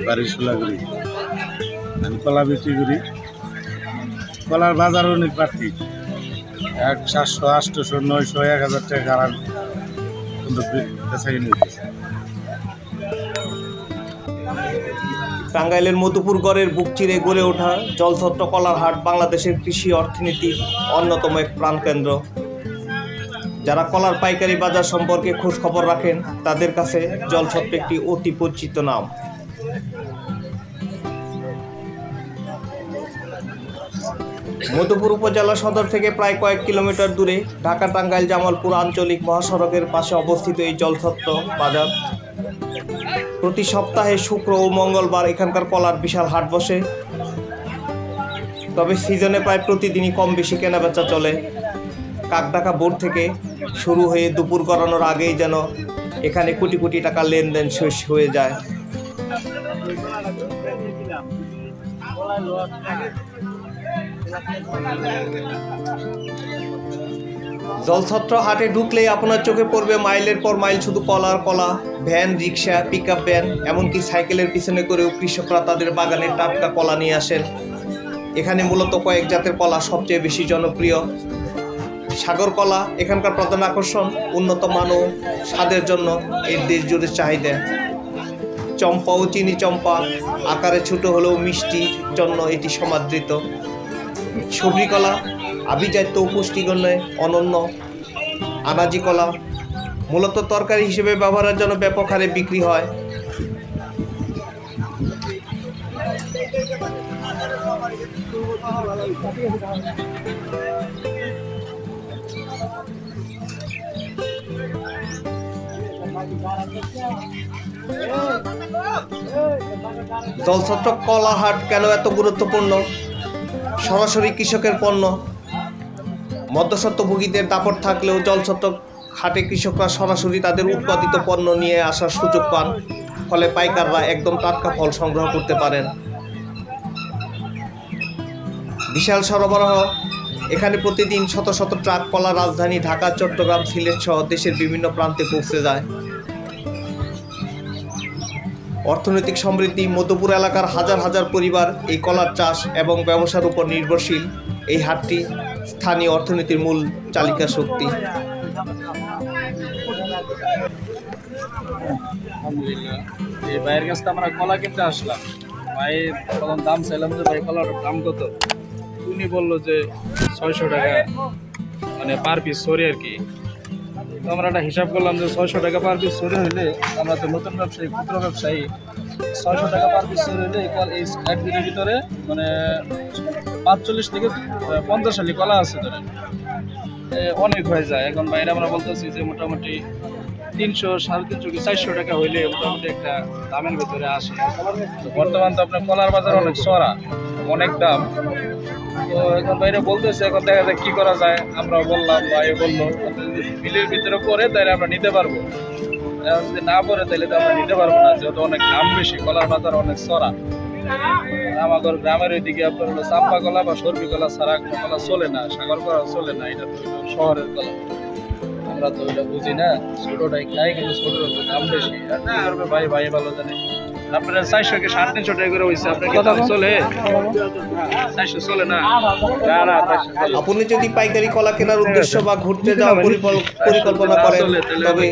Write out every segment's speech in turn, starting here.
বাড়ি সোলাগুড়ি। আমি কলা বিক্রি করি। কলার বাজার অনেক প্রার্থী, 700, 800, 900, 1000 টাকা আর কিন্তু বেচা কিনে হইতেছে। টাঙ্গাইলের মধুপুরগড়ের বুক চিরে গড়ে ওঠা জলছত্র কলার হাট বাংলাদেশের কৃষি অর্থনীতির অন্যতম এক প্রাণকেন্দ্র। যারা কলার পাইকারি বাজার সম্পর্কে খোঁজ খবর রাখেন তাদের কাছে জলছত্র একটি অতি পরিচিত নাম। মধুপুর উপজেলা সদর থেকে প্রায় কয়েক কিলোমিটার দূরে ঢাকা টাঙ্গাইল জামালপুর আঞ্চলিক মহাসড়কের পাশে অবস্থিত এই জলছত্র বাজার। প্রতি সপ্তাহে শুক্র ও মঙ্গলবার এখানকার কলার বিশাল হাট বসে। তবে সিজনে প্রায় প্রতিদিনই কম বেশি কেনাবেচা চলে। কাকডাকা বোর্ড থেকে শুরু হয়ে দুপুর গড়ানোর আগেই যেন এখানে কোটি কোটি টাকা লেনদেন শেষ হয়ে যায়। জলছত্র হাটে ঢুকলেই আপনার চোখে পড়বে মাইলের পর মাইল শুধু কলা আর কলা। ভ্যান, রিক্সা, পিকআপ ভ্যান, এমনকি সাইকেলের পিছনে করেও কৃষকরা তাদের বাগানের টাটকা কলা নিয়ে আসেন। এখানে মূলত কয়েক জাতের কলা সবচেয়ে বেশি জনপ্রিয়। সাগর কলা এখানকার প্রধান আকর্ষণ। উন্নত মান ও স্বাদের জন্য এর দেশ জুড়ে চাহিদা। চম্পা ও চিনি চম্পা আকারে ছোট হলেও মিষ্টির জন্য এটি সমাদৃত। সবরি কলা আভিজাত্য ও পুষ্টিগুণে অনন্য। আনাজি কলা মূলত তরকারি হিসেবে ব্যবহারের জন্য ব্যাপক হারে বিক্রি হয়। জলছত্র কলা হাট কেন এত গুরুত্বপূর্ণ? সরাসরি কৃষকের পণ্য। মধ্যস্বত্বভোগীদের দাপট থাকলেও জলছত্র হাটে কৃষকরা সরাসরি তাদের উৎপাদিত পণ্য নিয়ে আসার সুযোগ পান। ফলে পাইকাররা একদম টাটকা ফল সংগ্রহ করতে পারেন। বিশাল সরবরাহ। এখানে প্রতিদিন শত শত ট্রাক কলা রাজধানী ঢাকা, চট্টগ্রাম, সিলেট সহ দেশের বিভিন্ন প্রান্তে পৌঁছে যায়। অর্থনৈতিক সমৃদ্ধি। মধুপুর এলাকার হাজার হাজার পরিবার এই কলার চাষ এবং ব্যবসার উপর নির্ভরশীল। এই হাটটি স্থানীয় অর্থনীতির মূল চালিকা শক্তি। আলহামদুলিল্লাহ, এই ভাইয়ের কাছে আমরা কলা কিনতে আসলাম। ভাইয়ের প্রথম দাম চাইলাম যে ভাই কলার দাম কত। উনি বললো যে 600 টাকা, মানে পার পিস সরি আর কি। তো আমরা একটা হিসাব করলাম যে 600 টাকা পার পিস সরি হইলে, আমরা তো নতুন ব্যবসায়ী, ক্ষুদ্র ব্যবসায়ী, 600 টাকা পার পিস সরি হইলে এই 1 দিনের ভিতরে মানে 45 থেকে 50 হালি কলা আছে ধরেন, অনেক হয়ে যায়। এখন বাইরে আমরা বলতেছি যে মোটামুটি 300, 350 কি 400 টাকা হইলে মোটামুটি একটা দামের ভিতরে আসে। তো বর্তমান তো আপনার কলার বাজার অনেক চড়া, অনেক দাম। তো এখন বাইরে বলতেছে, এখন দেখা যায় কি করা যায়। আমরাও বললাম, ভাই বললো বিলের ভিতরে পরে তাহলে আমরা নিতে পারবো, যদি না পড়ে তাহলে তো আমরা নিতে পারবো না, যেহেতু অনেক দাম বেশি, কলার বাজার অনেক চড়া। আমাদের গ্রামের ওইদিকে আপনার হলো চাম্পা কলা বা সর্বি কলা ছাড়া কোনো কলা চলে না, সাগর কলা চলে না, এটা তো শহরের কলা। আমরা তো ওইটা বুঝি না, ছোটটাই খাই, কিন্তু ছোটোর দাম বেশি। আর কি করবে ভাই, ভাই ভালো জানে। আপনার 400 কি 350 টাকা করে হয়েছে, আপনার কি দাম চলে? 400 চলে না। আপনি যদি পাইকারি কলা কেনার উদ্দেশ্য বা ঘুরতে যাওয়ার পরিকল্পনা করেন তবে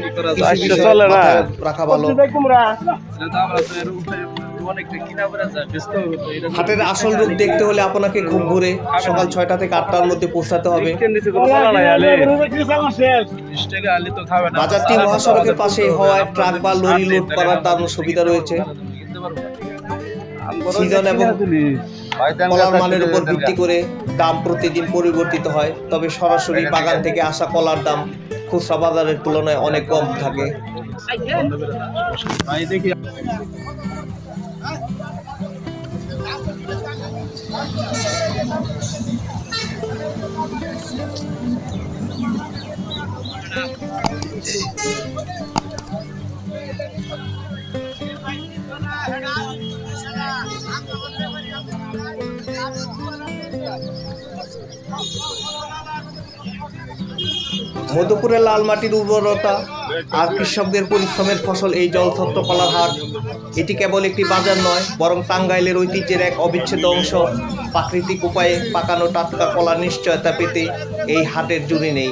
রাখা ভালো। হাটের আসল রূপ দেখতে হলে আপনাকে ঘুম ঘুরে সকাল 6টা থেকে 8টার মধ্যে পৌঁছাতে হবে। বাজারটি মহাসড়কের পাশে হওয়ায় ট্রাক বা লরি লোড করার দারুণ সুবিধা রয়েছে। সিজন এবং কলার মানের উপর ভিত্তি করে দাম প্রতিদিন পরিবর্তিত হয়, তবে সরাসরি বাগান থেকে আসা কলার দাম খুচরা বাজারের তুলনায় অনেক কম থাকে। মধুপুরের লাল মাটির উর্বরতা আর কৃষকদের পরিশ্রমের ফসল এই জলছত্র কলার হাট। এটি কেবল একটি বাজার নয়, বরং টাঙ্গাইলের ঐতিহ্যের এক অবিচ্ছেদ্য অংশ। প্রাকৃতিক উপায়ে পাকানো টাটকা কলার নিশ্চয়তা পেতে এই হাটের জুড়ি নেই।